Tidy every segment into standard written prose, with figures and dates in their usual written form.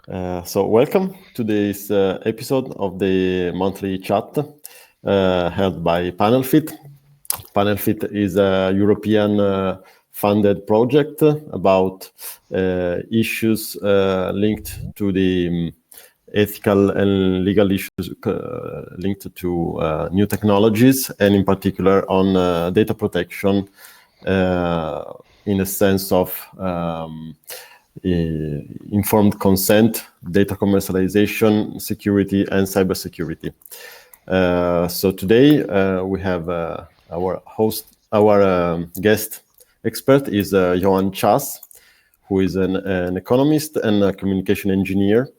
So welcome to this episode of the monthly chat held by PanelFit. PanelFit is a European funded project about issues linked to the ethical and legal issues linked to new technologies, and in particular on data protection in a sense of informed consent, data commercialization, security, and cybersecurity. So today we have our guest expert is Johann Čas, who is an economist and a communication engineer.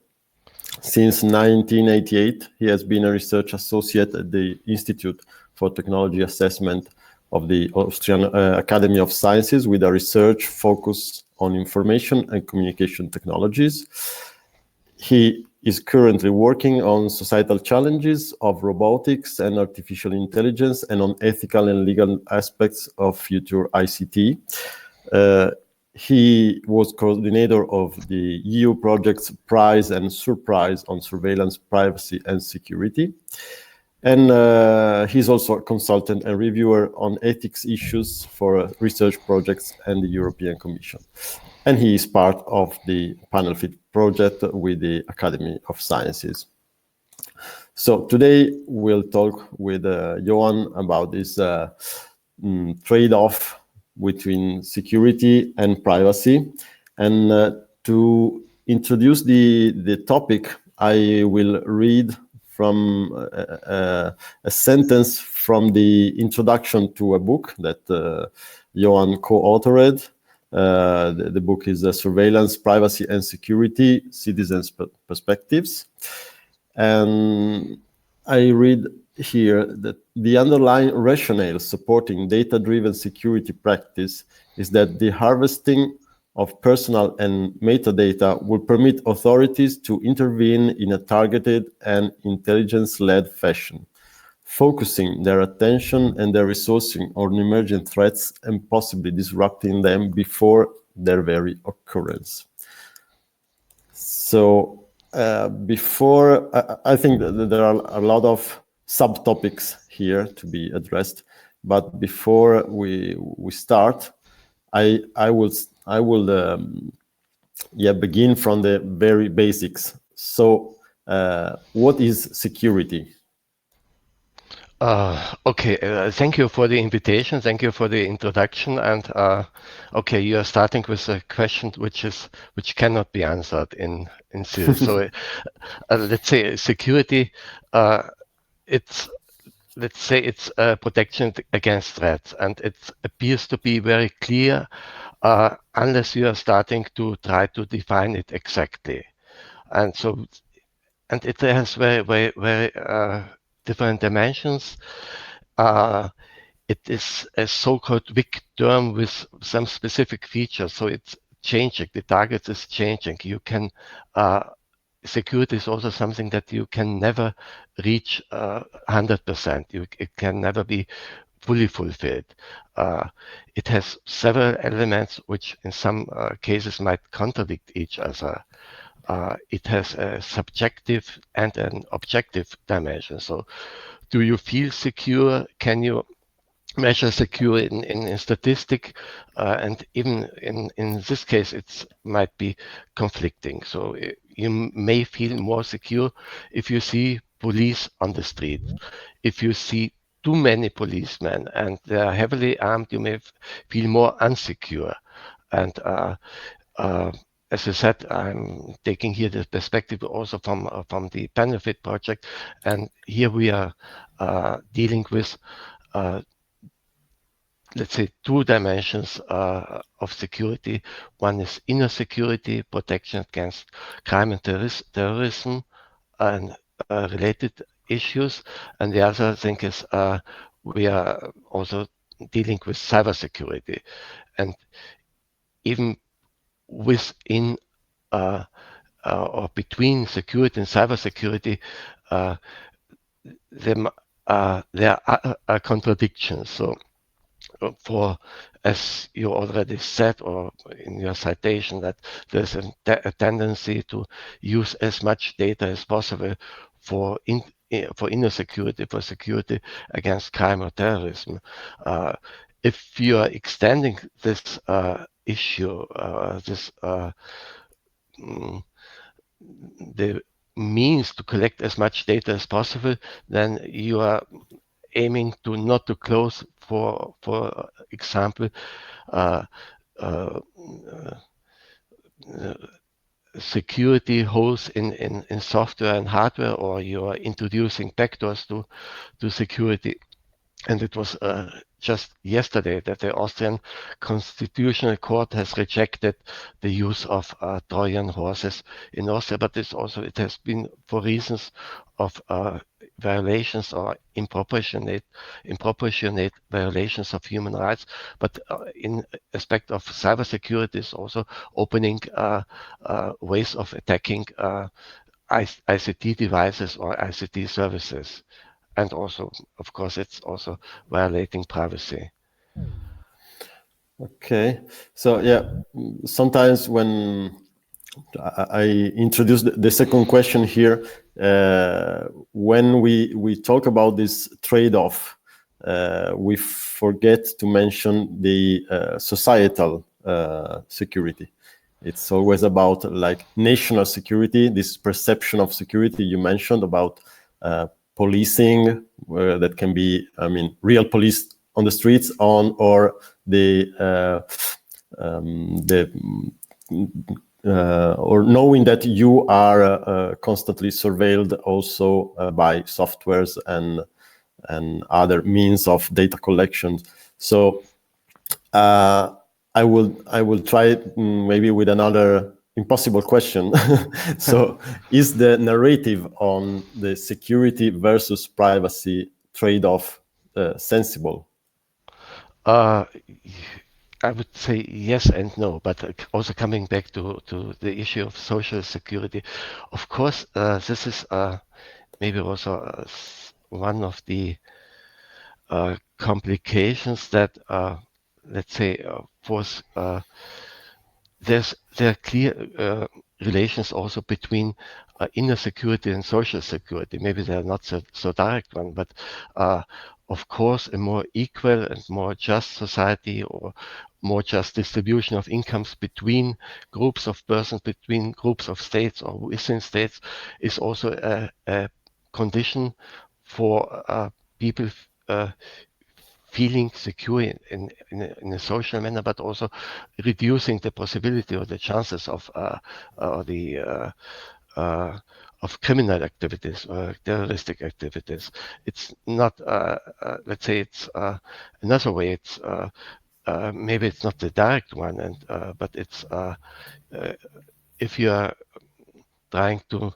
Since 1988, he has been a research associate at the Institute for Technology Assessment of the Austrian Academy of Sciences, with a research focus on information and communication technologies. He is currently working on societal challenges of robotics and artificial intelligence, and on ethical and legal aspects of future ICT. He was coordinator of the EU projects Prize and Surprise on surveillance, privacy, and security. And he's also a consultant and reviewer on ethics issues for research projects and the European Commission. And he is part of the PanelFit project with the Academy of Sciences. So today we'll talk with Johann about this trade-off between security and privacy. And to introduce the topic, I will read from a sentence from the introduction to a book that Johann co-authored. The book is Surveillance, Privacy and Security, Citizens' Perspectives. And I read here that the underlying rationale supporting data-driven security practice is that the harvesting of personal and metadata will permit authorities to intervene in a targeted and intelligence-led fashion, focusing their attention and their resourcing on emergent threats and possibly disrupting them before their very occurrence. So I think that there are a lot of subtopics here to be addressed, but before we start, I will begin from the very basics. So what is security? Okay, thank you for the invitation. Thank you for the introduction. And okay, you are starting with a question which cannot be answered in series. So let's say security. It's protection against threats, and it appears to be very clear unless you are starting to try to define it exactly. And it has very different dimensions. It is a so-called big term with some specific features, so it's changing. The target is changing. You can security is also something that you can never reach 100%. It can never be fully fulfilled. It has several elements which in some cases might contradict each other. It has a subjective and an objective dimension. So do you feel secure? Can you measure secure in statistic? And even in this case, it might be conflicting. So you may feel more secure if you see police on the street. If you see too many policemen and they are heavily armed, you may feel more unsecure. And as I said, I'm taking here the perspective also from the PanelFit project, and here we are dealing with let's say two dimensions of security. One is inner security, protection against crime and terrorism and related issues, and the other thing is we are also dealing with cybersecurity, and even within or between security and cybersecurity, there are contradictions. So for, as you already said, or in your citation, that there's a tendency to use as much data as possible for inner security, for security against crime or terrorism. If you are extending this issue, the means to collect as much data as possible, then you are aiming to not to close, for example, uh, uh, security holes in software and hardware, or you are introducing backdoors to security. And it was just yesterday that the Austrian Constitutional Court has rejected the use of Trojan horses in Austria, but it has been for reasons of violations or improportionate violations of human rights. But in aspect of cybersecurity, is also opening ways of attacking ICT devices or ICT services. And also, of course, it's also violating privacy. Okay, so yeah, sometimes when I introduce the second question here, when we talk about this trade-off, we forget to mention the societal security. It's always about like national security, this perception of security you mentioned about policing, that can be, I mean, real police on the streets, or the or knowing that you are constantly surveilled also by softwares and other means of data collection. So I will try maybe with another impossible question. So is the narrative on the security versus privacy trade-off sensible? I would say yes and no, but also coming back to the issue of social security, of course, this is maybe also one of the complications that, let's say, force there are clear relations also between inner security and social security. Maybe they are not so direct one, but of course, a more equal and more just society, or more just distribution of incomes between groups of persons, between groups of states or within states, is also a condition for people feeling secure in a social manner, but also reducing the possibility or the chances of of criminal activities or terroristic activities. It's not, let's say, it's another way. It's maybe it's not the direct one, but it's if you are trying to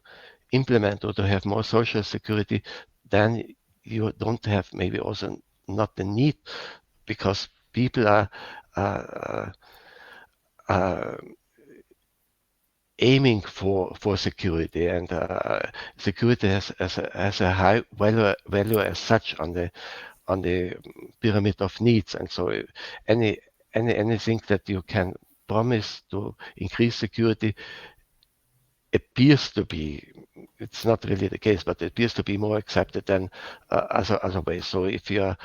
implement or to have more social security, then you don't have maybe also not the need, because people are aiming for security, and security has a high value as such on the pyramid of needs. And so anything that you can promise to increase security appears to be, it's not really the case, but it appears to be more accepted than other ways. So if you are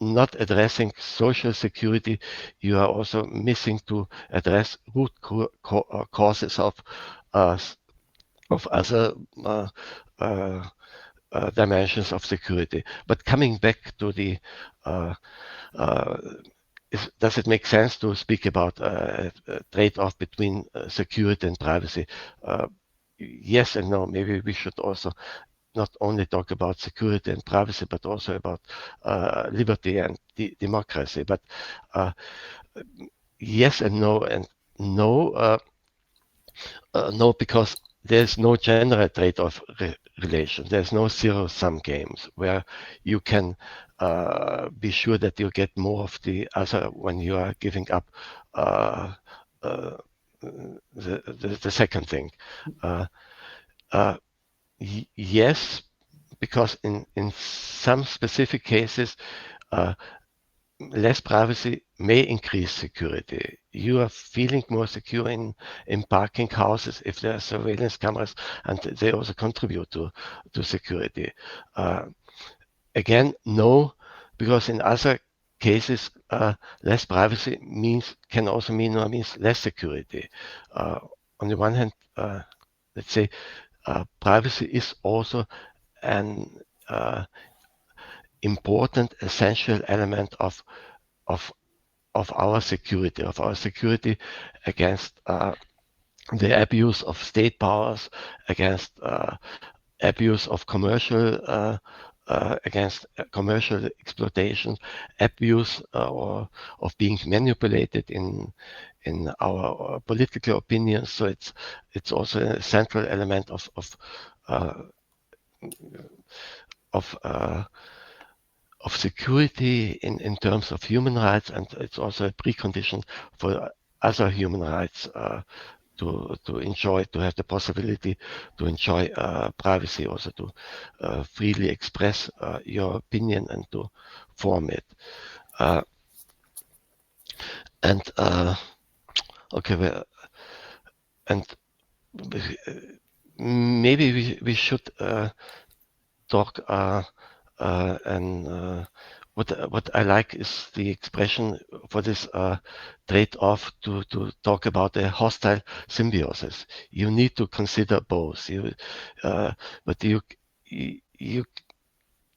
not addressing social security, you are also missing to address root causes of other dimensions of security. But coming back to the does it make sense to speak about a trade-off between security and privacy? Yes and no. Maybe we should also not only talk about security and privacy, but also about liberty and democracy. But yes and no. And no, no, because there's no general trade-off relation. There's no zero-sum games where you can be sure that you get more of the other when you are giving up the second thing. Yes, because in some specific cases, less privacy may increase security. You are feeling more secure in parking houses if there are surveillance cameras, and they also contribute to security. Again, no, because in other cases, less privacy can also mean less security. On the one hand, let's say privacy is also an important, essential element of our security against the abuse of state powers, against abuse of against commercial exploitation, abuse or of being manipulated in our political opinions. So it's also a central element of security in terms of human rights, and it's also a precondition for other human rights to have the possibility to enjoy privacy, also to freely express your opinion and to form it. Maybe we should talk and what I like is the expression for this trade-off to talk about a hostile symbiosis. You need to consider both. But you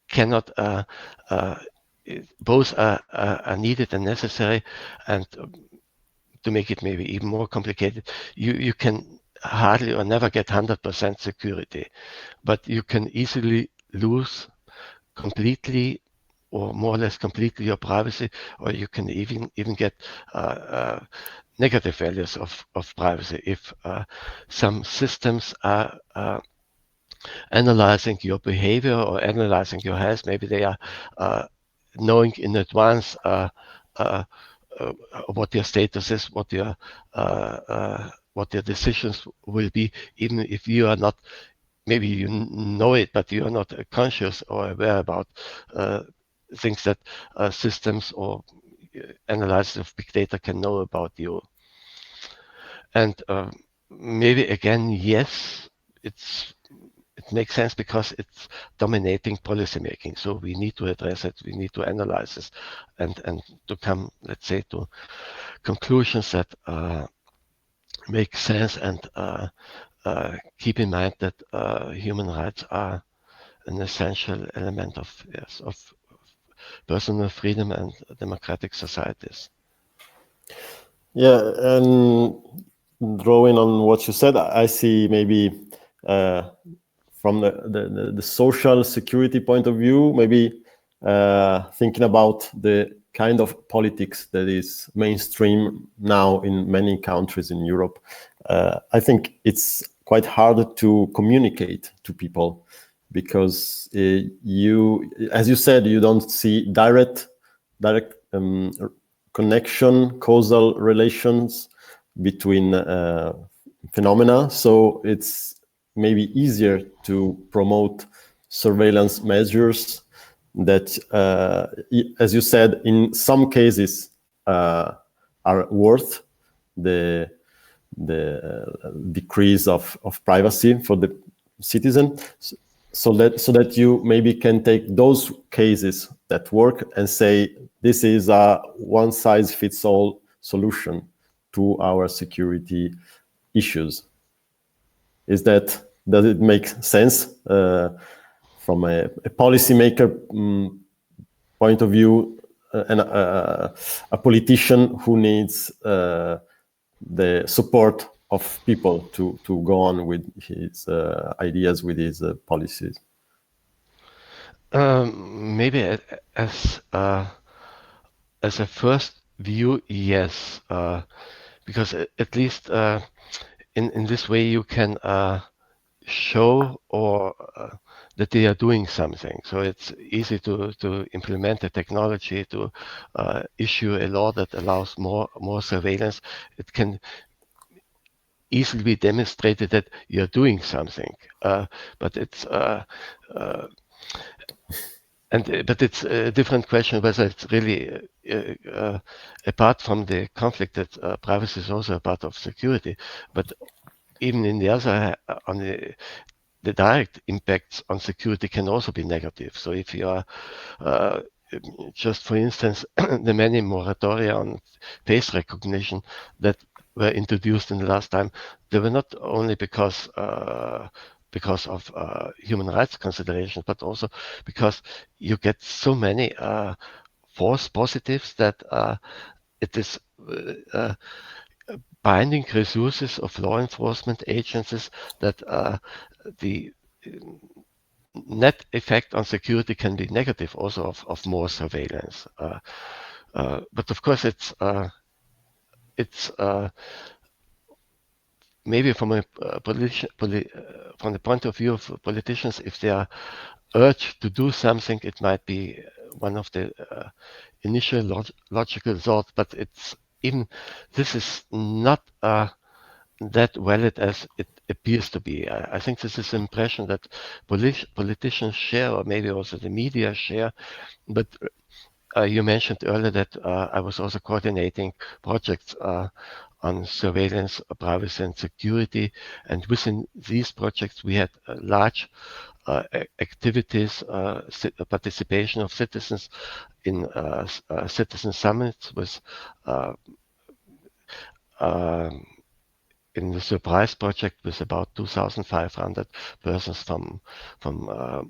cannot. Both are needed and necessary, and to make it maybe even more complicated, you can hardly or never get 100% security, but you can easily lose completely or more or less completely your privacy, or you can even get negative values of privacy if some systems are analyzing your behavior or analyzing your health. Maybe they are knowing in advance what your status is, what your decisions will be, even if you are not. Maybe you know it, but you are not conscious or aware about things that systems or analysis of big data can know about you. And maybe again, yes, it makes sense because it's dominating policy making. So we need to address it, we need to analyze this, and to come, let's say, to conclusions that make sense, and keep in mind that human rights are an essential element of personal freedom and democratic societies. Yeah, and drawing on what you said, I see maybe from the social security point of view, maybe thinking about the kind of politics that is mainstream now in many countries in Europe. I think it's quite hard to communicate to people because as you said, you don't see direct connection, causal relations between phenomena. So it's maybe easier to promote surveillance measures that, as you said, in some cases are worth the decrease of privacy for the citizen, so that you maybe can take those cases that work and say this is a one-size-fits-all solution to our security issues. Does it make sense from a policymaker point of view, and a politician who needs the support of people to go on with his ideas, with his policies? Maybe as a first view, yes, because at least in this way you can show or that they are doing something. So it's easy to implement the technology, to issue a law that allows more surveillance. It can easily be demonstrated that you're doing something, but it's but it's a different question whether it's really apart from the conflict that privacy is also a part of security, but even in the other on the direct impacts on security can also be negative. So if you are just for instance, the many moratoria on face recognition that were introduced in the last time, they were not only because of human rights considerations, but also because you get so many false positives that it is binding resources of law enforcement agencies that the net effect on security can be negative also of more surveillance. But of course, it's maybe from a from the point of view of politicians, if they are urged to do something, it might be one of the initial logical thoughts. But this is not that valid as it appears to be. I think this is an impression that politicians share, or maybe also the media share. But you mentioned earlier that I was also coordinating projects on surveillance, privacy, and security. And within these projects, we had large activities, participation of citizens in citizen summits with in the Surprise project with about 2,500 persons from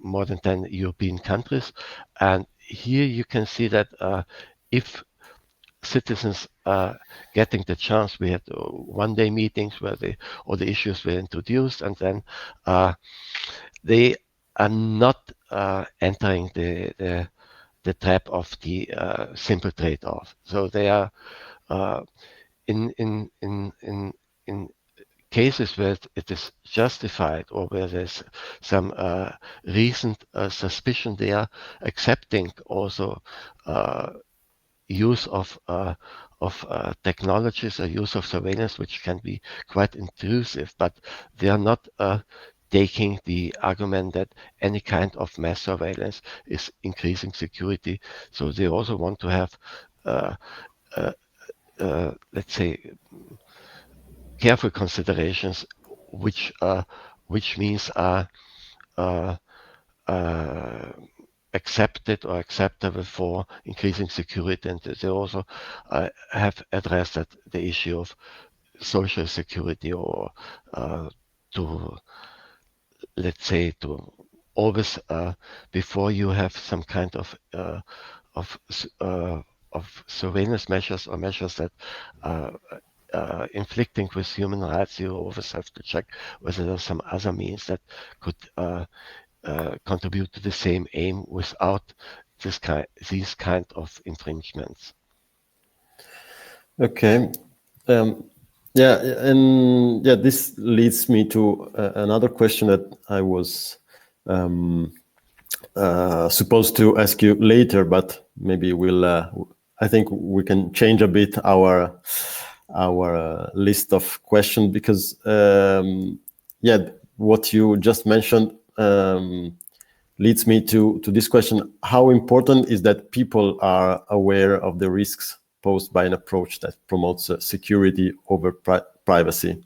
more than 10 European countries. And here you can see that if citizens are getting the chance, we had one-day meetings where all the issues were introduced, and then they are not entering the trap of the simple trade-off. So they are in cases where it is justified or where there's some recent suspicion, they are accepting also use of technologies or use of surveillance, which can be quite intrusive, but they are not taking the argument that any kind of mass surveillance is increasing security. So they also want to have, let's say, careful considerations, which means are accepted or acceptable for increasing security. And they also have addressed that the issue of social security, or to, let's say, to always before you have some kind of surveillance measures or measures that inflicting with human rights, you always have to check whether there's some other means that could contribute to the same aim without these kind of infringements. Okay. Yeah, and yeah, this leads me to another question that I was supposed to ask you later, but maybe I think we can change a bit our list of questions, because yeah, what you just mentioned leads me to this question: how important is that people are aware of the risks posed by an approach that promotes security over privacy,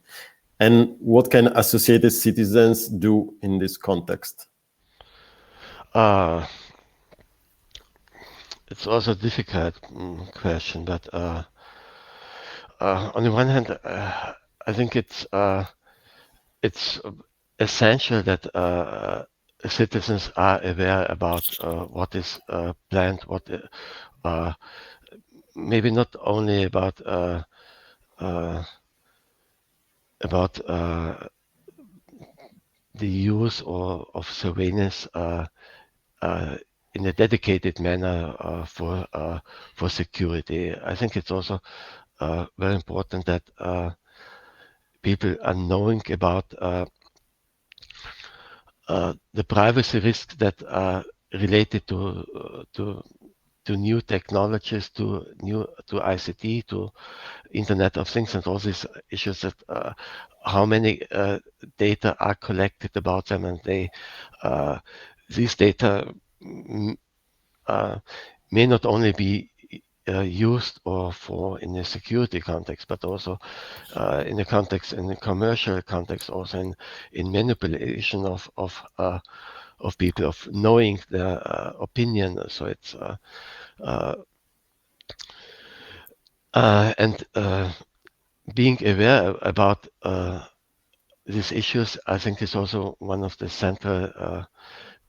and what can associated citizens do in this context? It's also a difficult question, but on the one hand, I think it's essential that citizens are aware about what is planned, what maybe not only about the use of surveillance in a dedicated manner for security. I think it's also very important that people are knowing about the privacy risks that are related to new technologies, to ICT, to Internet of Things, and all these issues that how many data are collected about them, and these data may not only be used or for in a security context, but also in the context, in the commercial context, also in manipulation of people, of knowing their opinion. So it's and being aware about these issues, I think, is also one of the central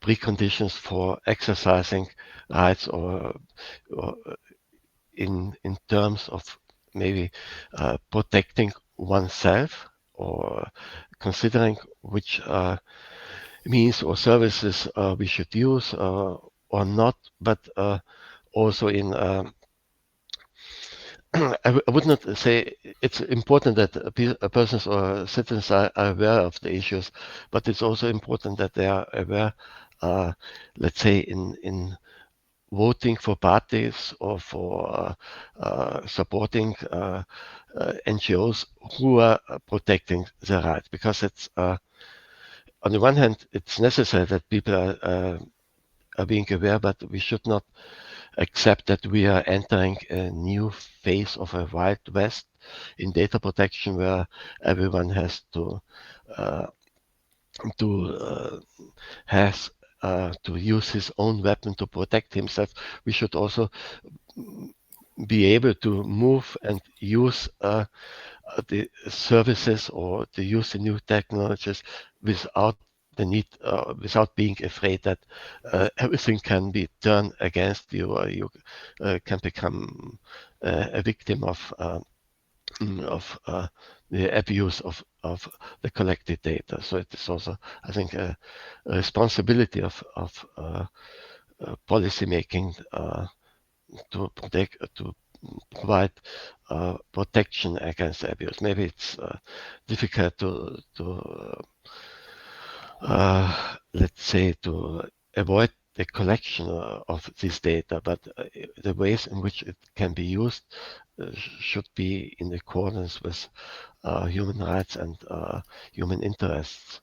preconditions for exercising rights, or in terms of maybe protecting oneself, or considering which means or services we should use or not, but also in I would not say it's important that persons or citizens are aware of the issues, but it's also important that they are aware, let's say, in voting for parties or for supporting NGOs who are protecting their rights, because it's on the one hand, it's necessary that people are being aware, but we should not accept that we are entering a new phase of a Wild West in data protection, where everyone has to uh, has to use his own weapon to protect himself. We should also be able to move and use the services, or to use the new technologies without the need, without being afraid that everything can be turned against you, or you can become a victim of the abuse of the collected data. So it is also, I think, a responsibility of policy making to protect, to provide protection against abuse. Maybe it's difficult to let's say, to avoid the collection of this data, but the ways in which it can be used should be in accordance with human rights and human interests.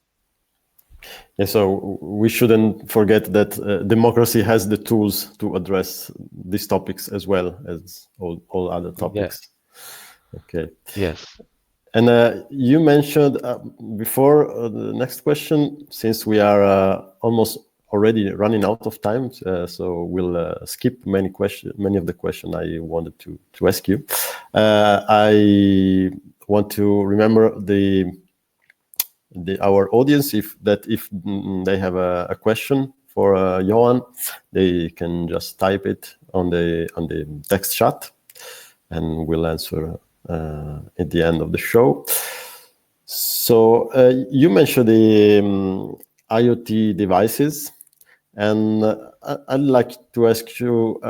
Yeah, so we shouldn't forget that democracy has the tools to address these topics as well as all other topics. Yeah. Okay. Yes. And you mentioned before the next question, since we are almost already running out of time, so we'll skip many of the questions I wanted to ask you. I want to remember our audience if they have a question for Johann, they can just type it on the text chat, and we'll answer at the end of the show. So you mentioned the IoT devices, and I'd like to ask you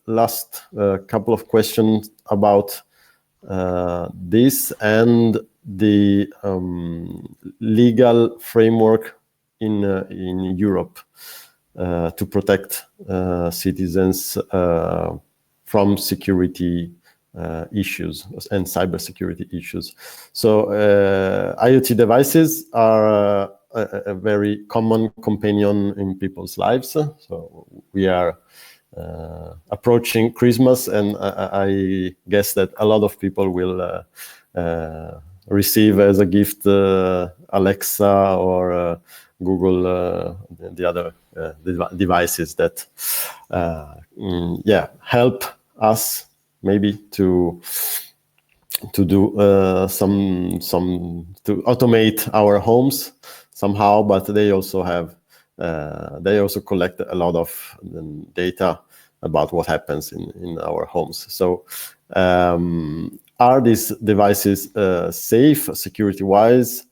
last couple of questions about this and the legal framework in Europe to protect citizens from security issues and cybersecurity issues. So IoT devices are a very common companion in people's lives. So we are approaching Christmas, and I guess that a lot of people will receive as a gift Alexa or Google, the other devices that help us maybe to do some to automate our homes somehow, but they also have they also collect a lot of data about what happens in our homes. So are these devices safe security-wise,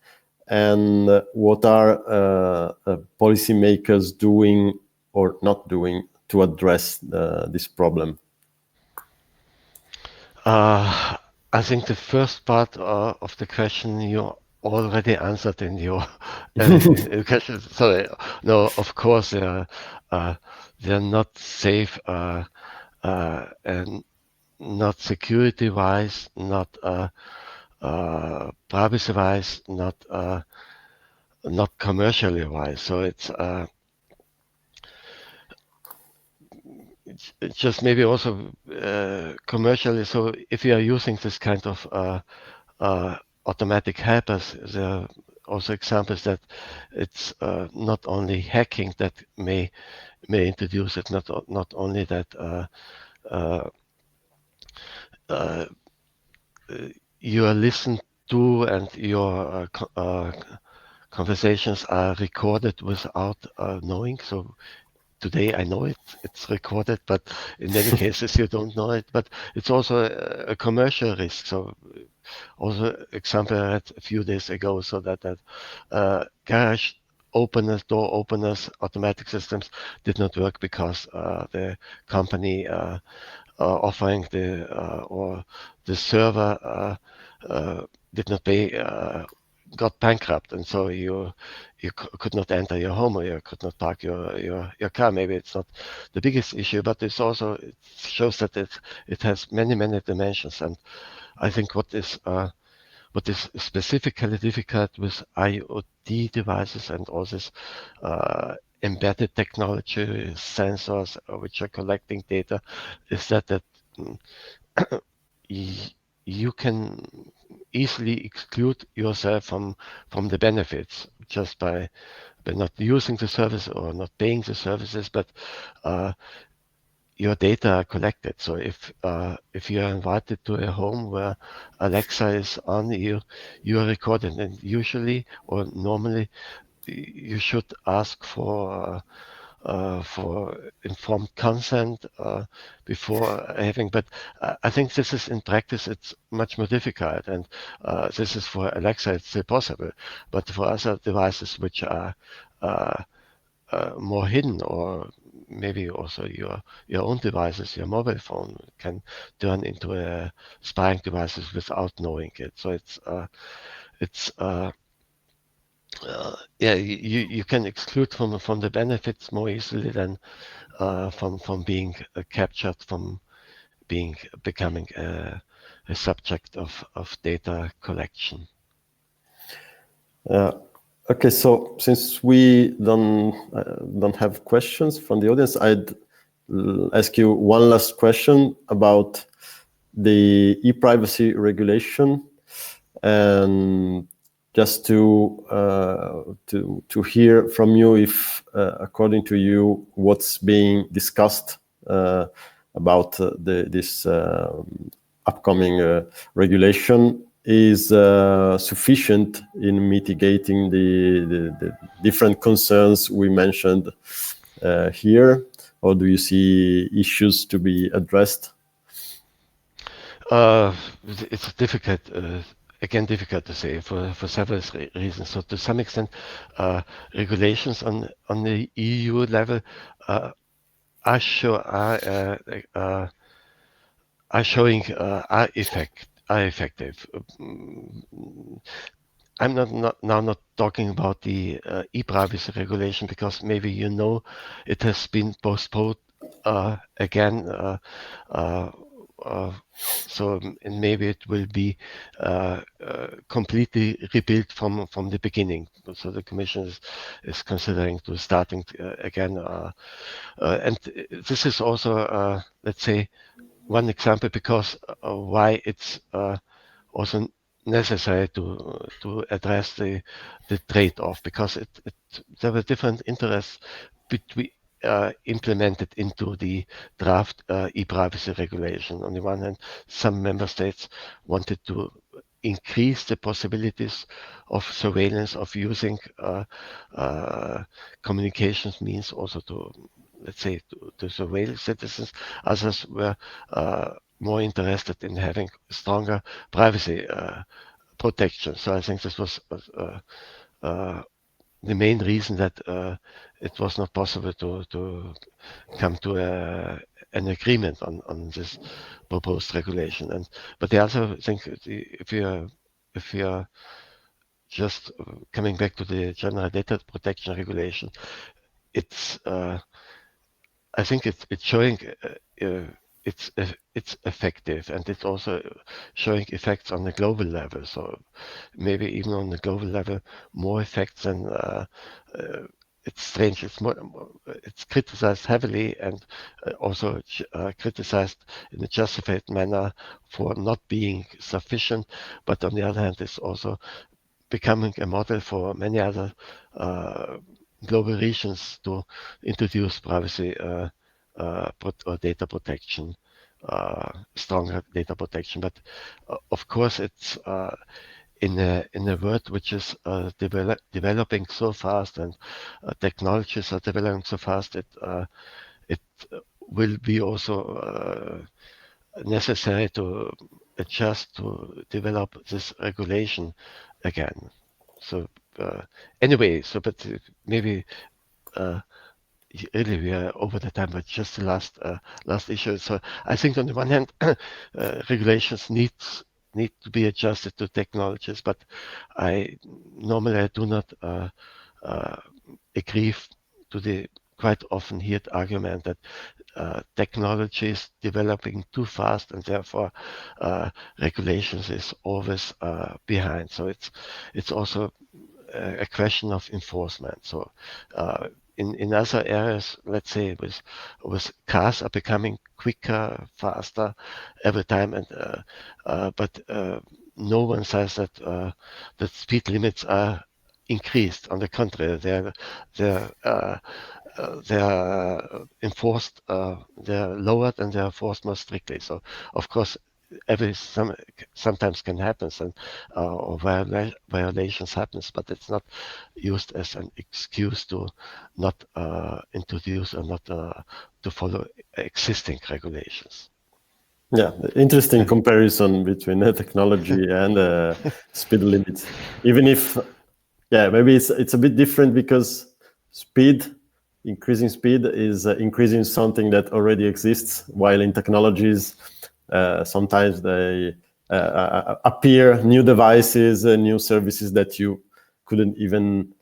and what are policymakers doing or not doing to address this problem? I think the first part of the question you already answered in your question. Sorry, no, of course they're not safe and not security-wise, not privacy-wise, not commercially-wise. So it's it's just maybe also commercially. So if you are using this kind of automatic helpers, there are also examples that it's not only hacking that may introduce it, not only that uh, uh, you are listened to and your conversations are recorded without knowing. So today I know it's recorded, but in many cases you don't know it. But it's also a commercial risk. So also example I read a few days ago, so that garage openers, door openers, automatic systems did not work because the company offering or the server did not pay, got bankrupt, and so you could not enter your home, or you could not park your car. Maybe it's not the biggest issue, but it shows that it has many dimensions. And I think what is specifically difficult with IoT devices and all this embedded technology sensors which are collecting data is that mm, you can easily exclude yourself from the benefits just by not using the service or not paying the services, but uh, your data are collected. So if you are invited to a home where Alexa is on, you are recorded, and usually or normally you should ask for informed consent before having. But I think this is in practice it's much more difficult, and this is for Alexa it's still possible, but for other devices which are uh, more hidden, or maybe also your own devices, your mobile phone can turn into a spying devices without knowing it. So it's yeah, you can exclude from the benefits more easily than from being captured, from being becoming a subject of data collection. Okay, so since we don't have questions from the audience, I'd ask you one last question about the e-privacy regulation, and just to hear from you if, according to you, what's being discussed about this upcoming regulation is sufficient in mitigating the different concerns we mentioned here, or do you see issues to be addressed? It's difficult. Again, difficult to say for several reasons. So to some extent, regulations on the EU level are showing are effective. I'm not talking about the e-privacy regulation, because maybe it has been postponed again. So and maybe it will be completely rebuilt from the beginning. So the Commission is considering to starting again, and this is also let's say one example, because why it's also necessary to address the trade-off, because there were different interests between implemented into the draft e-privacy regulation. On the one hand, some member states wanted to increase the possibilities of surveillance, of using communications means also to, let's say, to surveil citizens. Others were more interested in having stronger privacy protection. So I think this was the main reason that it was not possible to come to an agreement on this proposed regulation. But I also think if you are just coming back to the general data protection regulation, it's I think it's showing it's effective, and it's also showing effects on the global level. So maybe even on the global level, more effects than it's strange. It's criticized heavily and also criticized in a justified manner for not being sufficient. But on the other hand, it's also becoming a model for many other global regions to introduce privacy or data protection, stronger data protection. But of course, it's in a world which is developing so fast, and technologies are developing so fast, it will be also necessary to adjust to develop this regulation again. So anyway, but maybe really we are over the time, but just the last issue. So I think on the one hand, regulations need to be adjusted to technologies, but I do not agree to the quite often heard argument that technology is developing too fast and therefore regulations is always behind. So it's also a question of enforcement. So in other areas, let's say with cars are becoming quicker, faster every time, and but no one says that the speed limits are increased. On the contrary, they're enforced, they're lowered, and they're enforced more strictly. So of course sometimes can happen, and or violations happens, but it's not used as an excuse to not introduce or not to follow existing regulations. Yeah, interesting comparison between technology and speed limits. Even if, yeah, maybe it's a bit different because increasing speed is increasing something that already exists, while in technologies, sometimes they appear new devices and new services that you couldn't even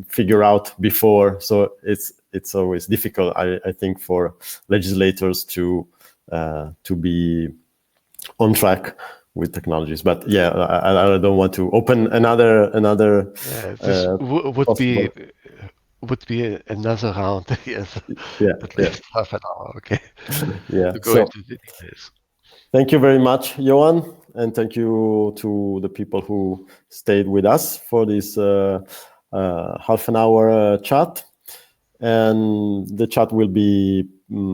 figure out before. So it's always difficult, I think, for legislators to be on track with technologies. But yeah, I don't want to open another. This would be another round. Yes, yeah, at least half an hour. Okay. Yeah. To go into the details. Thank you very much, Johann, and thank you to the people who stayed with us for this half an hour chat. And the chat will be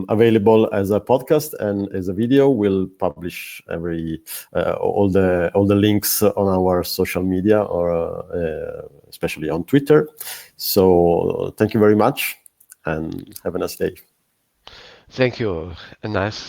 available as a podcast and as a video. We'll publish all the links on our social media, or especially on Twitter. So thank you very much, and have a nice day. Thank you. A nice